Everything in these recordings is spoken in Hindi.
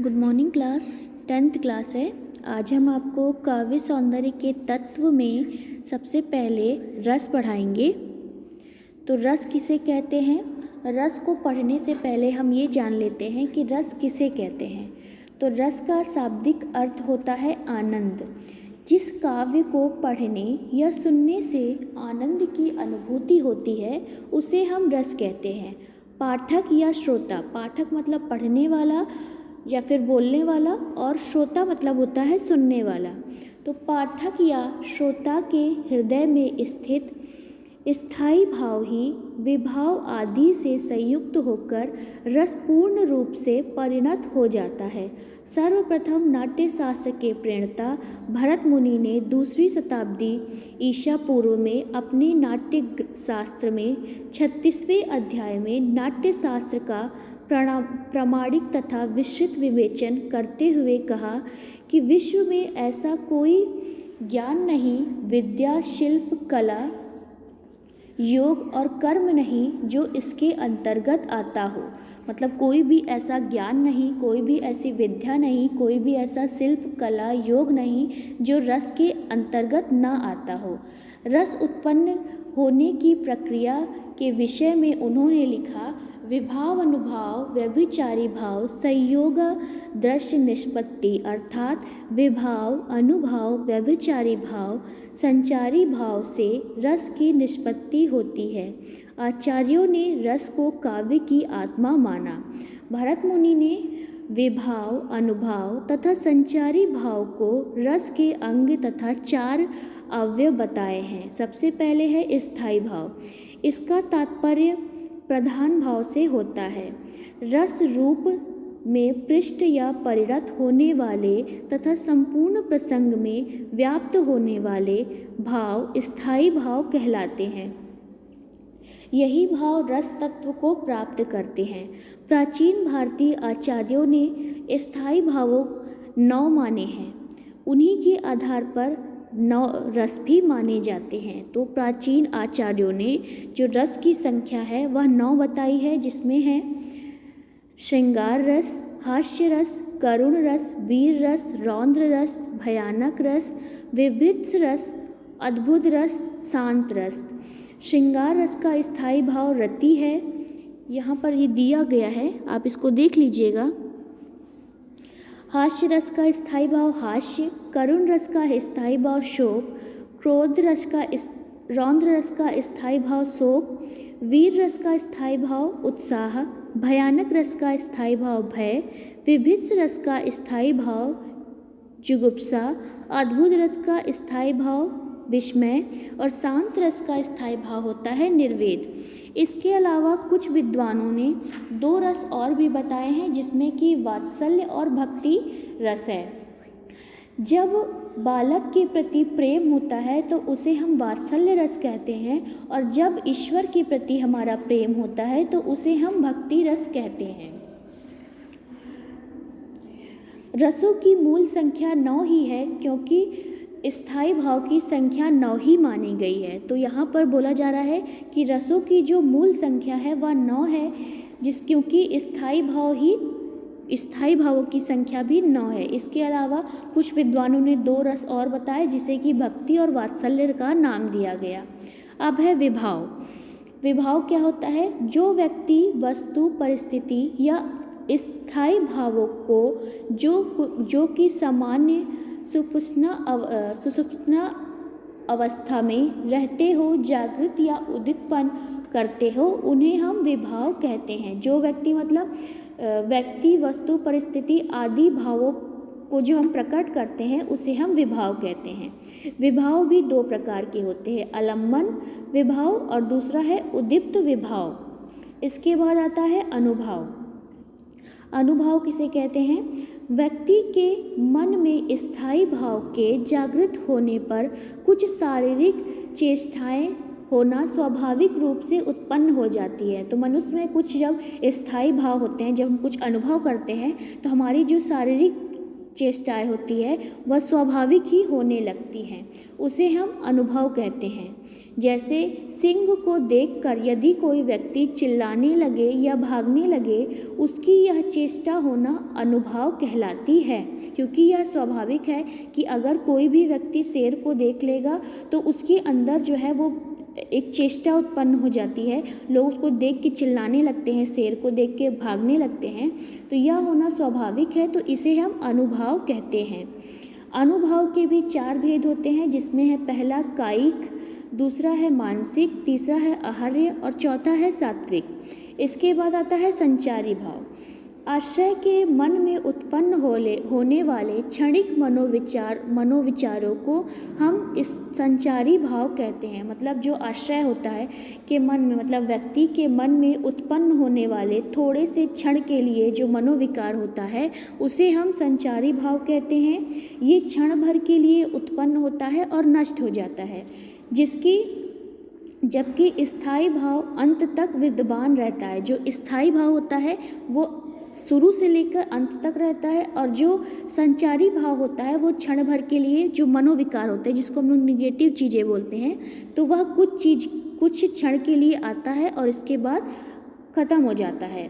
Good morning class. 10th class है। आज हम आपको काव्य सौंदर्य के तत्व में सबसे पहले रस पढ़ाएंगे। तो रस किसे कहते हैं? रस को पढ़ने से पहले हम ये जान लेते हैं कि रस किसे कहते हैं। तो रस का शाब्दिक अर्थ होता है आनंद। जिस काव्य को पढ़ने या सुनने से आनंद की अनुभूति होती है उसे हम रस कहते हैं। पाठक या श्रोता, पाठक मतलब पढ़ने वाला या फिर बोलने वाला, और श्रोता मतलब होता है सुनने वाला। तो पाठक या श्रोता के हृदय में स्थित स्थायी भाव ही विभाव आदि से संयुक्त होकर रस पूर्ण रूप से परिणत हो जाता है। सर्वप्रथम नाट्य शास्त्र के प्रणेता भरत मुनि ने 2वीं शताब्दी ईसा पूर्व में अपने नाट्य शास्त्र में 36वें अध्याय में नाट्य शास्त्र का प्रामाणिक तथा विस्तृत विवेचन करते हुए कहा कि विश्व में ऐसा कोई ज्ञान नहीं, विद्या, शिल्प, कला, योग और कर्म नहीं जो इसके अंतर्गत आता हो। मतलब कोई भी ऐसा ज्ञान नहीं, कोई भी ऐसी विद्या नहीं, कोई भी ऐसा शिल्प, कला, योग नहीं जो रस के अंतर्गत ना आता हो। रस उत्पन्न होने की प्रक्रिया के विषय में उन्होंने लिखा, विभाव, अनुभाव, व्यभिचारी भाव, संयोग, दृश्य, निष्पत्ति, अर्थात विभाव, अनुभाव, व्यभिचारी भाव, संचारी भाव से रस की निष्पत्ति होती है। आचार्यों ने रस को काव्य की आत्मा माना। भरत मुनि ने विभाव, अनुभाव तथा संचारी भाव को रस के अंग तथा 4 अवयव बताए हैं। सबसे पहले है स्थायी भाव। इसका तात्पर्य प्रधान भाव से होता है। रस रूप में पृष्ठ या परिणत होने वाले तथा संपूर्ण प्रसंग में व्याप्त होने वाले भाव स्थायी भाव कहलाते हैं। यही भाव रस तत्व को प्राप्त करते हैं। प्राचीन भारतीय आचार्यों ने स्थायी भावों 9 माने हैं। उन्हीं के आधार पर 9 रस भी माने जाते हैं। तो प्राचीन आचार्यों ने जो रस की संख्या है वह 9 बताई है, जिसमें है श्रृंगार रस, हास्य रस, करुण रस, वीर रस, रौद्र रस, भयानक रस, विभत्स रस, अद्भुत रस, शांत रस। श्रृंगार रस का स्थायी भाव रति है। यहाँ पर ये दिया गया है, आप इसको देख लीजिएगा। हास्य रस का स्थायी भाव हास्य, करुण रस का स्थायी भाव शोक, रौद्र रस का स्थायी भाव शोक, वीर रस का स्थायी भाव उत्साह, भयानक रस का स्थायी भाव भय, विभत्स रस का स्थायी भाव जुगुप्सा, अद्भुत रस का स्थायी भाव विस्मय और शांत रस का स्थायी भाव होता है निर्वेद। इसके अलावा कुछ विद्वानों ने 2 रस और भी बताए हैं, जिसमें कि वात्सल्य और भक्ति रस है। जब बालक के प्रति प्रेम होता है तो उसे हम वात्सल्य रस कहते हैं, और जब ईश्वर के प्रति हमारा प्रेम होता है तो उसे हम भक्ति रस कहते हैं। रसों की मूल संख्या 9 ही है, क्योंकि स्थायी भाव की संख्या 9 ही मानी गई है। तो यहाँ पर बोला जा रहा है कि रसों की जो मूल संख्या है वह 9 है, क्योंकि स्थायी भावों की संख्या भी 9 है। इसके अलावा कुछ विद्वानों ने 2 रस और बताए, जिसे कि भक्ति और वात्सल्य का नाम दिया गया। अब है विभाव। विभाव क्या होता है? जो व्यक्ति, वस्तु, परिस्थिति या स्थायी भावों को जो कि सामान्य सुषुप्त अवस्था में रहते हो, जागृत या उदितपन करते हो, उन्हें हम विभाव कहते हैं। जो व्यक्ति मतलब व्यक्ति, वस्तु, परिस्थिति आदि भावों को जो हम प्रकट करते हैं उसे हम विभाव कहते हैं। विभाव भी 2 प्रकार के होते हैं, अलम्बन विभाव और दूसरा है उद्दीप्त विभाव। इसके बाद आता है अनुभाव। अनुभाव किसे कहते हैं? व्यक्ति के मन में स्थायी भाव के जागृत होने पर कुछ शारीरिक चेष्टाएं होना स्वाभाविक रूप से उत्पन्न हो जाती है। तो मनुष्य में कुछ जब स्थायी भाव होते हैं, जब हम कुछ अनुभव करते हैं तो हमारी जो शारीरिक चेष्टाएं होती है वह स्वाभाविक ही होने लगती हैं, उसे हम अनुभव कहते हैं। जैसे सिंह को देखकर यदि कोई व्यक्ति चिल्लाने लगे या भागने लगे, उसकी यह चेष्टा होना अनुभाव कहलाती है, क्योंकि यह स्वाभाविक है कि अगर कोई भी व्यक्ति शेर को देख लेगा तो उसके अंदर जो है वो एक चेष्टा उत्पन्न हो जाती है, लोग उसको देख के चिल्लाने लगते हैं, शेर को देख के भागने लगते हैं, तो यह होना स्वाभाविक है, तो इसे हम अनुभाव कहते हैं। अनुभाव के भी 4 भेद होते हैं, जिसमें है पहला कायिक, दूसरा है मानसिक, तीसरा है आहार्य और चौथा है सात्विक। इसके बाद आता है संचारी भाव। आश्रय के मन में उत्पन्न होने वाले क्षणिक मनोविचारों को हम इस संचारी भाव कहते हैं। मतलब जो आश्रय होता है के मन में, मतलब व्यक्ति के मन में उत्पन्न होने वाले थोड़े से क्षण के लिए जो मनोविकार होता है उसे हम संचारी भाव कहते हैं। ये क्षण भर के लिए उत्पन्न होता है और नष्ट हो जाता है, जबकि स्थायी भाव अंत तक विद्यमान रहता है। जो स्थायी भाव होता है वो शुरू से लेकर अंत तक रहता है, और जो संचारी भाव होता है वो क्षण भर के लिए जो मनोविकार होते हैं, जिसको हम लोग निगेटिव चीज़ें बोलते हैं, तो वह कुछ क्षण के लिए आता है और इसके बाद खत्म हो जाता है।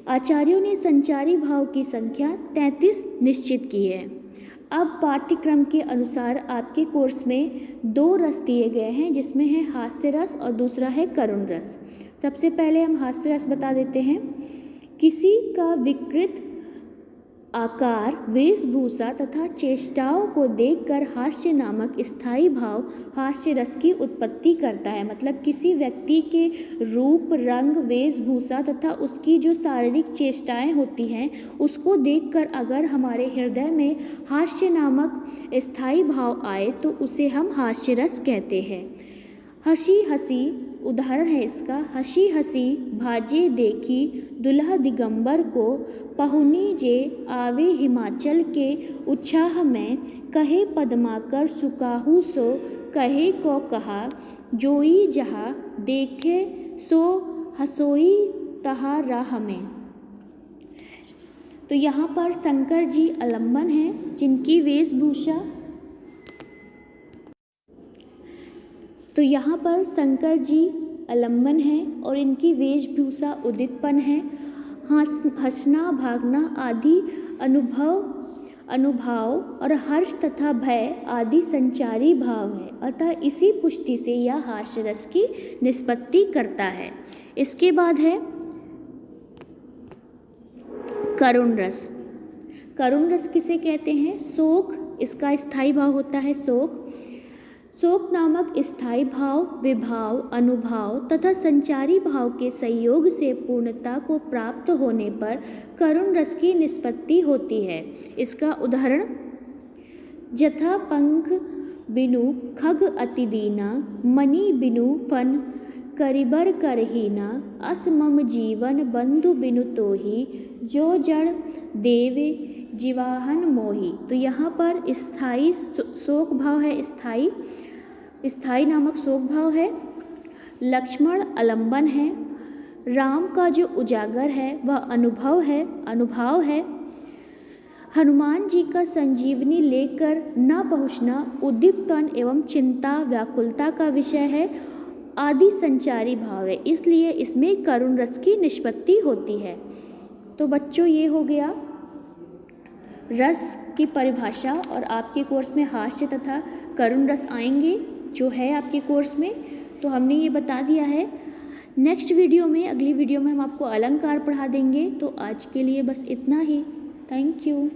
आचार्यों ने संचारी भाव की संख्या 33 निश्चित की है। अब पाठ्यक्रम के अनुसार आपके कोर्स में 2 रस दिए गए हैं, जिसमें है हास्य रस और दूसरा है करुण रस। सबसे पहले हम हास्य रस बता देते हैं। किसी का विकृत आकार, वेशभूषा तथा चेष्टाओं को देखकर हास्य नामक स्थायी भाव हास्य रस की उत्पत्ति करता है। मतलब किसी व्यक्ति के रूप, रंग, वेशभूषा तथा उसकी जो शारीरिक चेष्टाएं होती हैं उसको देखकर अगर हमारे हृदय में हास्य नामक स्थायी भाव आए तो उसे हम हास्य रस कहते हैं। हंसी हंसी उदाहरण है इसका। हंसी हंसी भाजे देखी दुल्हा दिगंबर को, पहुनी जे आवे हिमाचल के उत्साह में, कहे पद्माकर सुकाहू सो कहे को कहा, जोई जहाँ देखे सो हसोई तहा राह में। तो यहाँ पर शंकर जी आलम्बन हैं, जिनकी वेशभूषा आलम्बन है और इनकी वेशभूषा उदितपन है। हंसना, भागना आदि अनुभाव और हर्ष तथा भय आदि संचारी भाव है, अतः इसी पुष्टि से यह हास्य रस की निष्पत्ति करता है। इसके बाद है करुण रस। करुण रस किसे कहते हैं? शोक, इसका स्थायी भाव होता है शोक। शोक नामक स्थायी भाव, विभाव, अनुभाव तथा संचारी भाव के संयोग से पूर्णता को प्राप्त होने पर करुण रस की निष्पत्ति होती है। इसका उदाहरण, जथा पंख बिनु खग अति दीना, मणि बिनु फन करिबर करहीना, अस मम जीवन बंधु बिनु तोही, जो जड़ देवे जीवाहन मोही। तो यहाँ पर स्थायी शोक भाव है, स्थायी नामक शोक भाव है। लक्ष्मण आलम्बन है। राम का जो उजागर है वह अनुभाव है। हनुमान जी का संजीवनी लेकर न पहुँचना उद्दीपन एवं चिंता, व्याकुलता का विषय है, आदि संचारी भाव है, इसलिए इसमें करुण रस की निष्पत्ति होती है। तो बच्चों, ये हो गया रस की परिभाषा, और आपके कोर्स में हास्य तथा करुण रस आएंगे जो है आपके कोर्स में, तो हमने ये बता दिया है। नेक्स्ट वीडियो में, अगली वीडियो में हम आपको अलंकार पढ़ा देंगे। तो आज के लिए बस इतना ही। Thank you.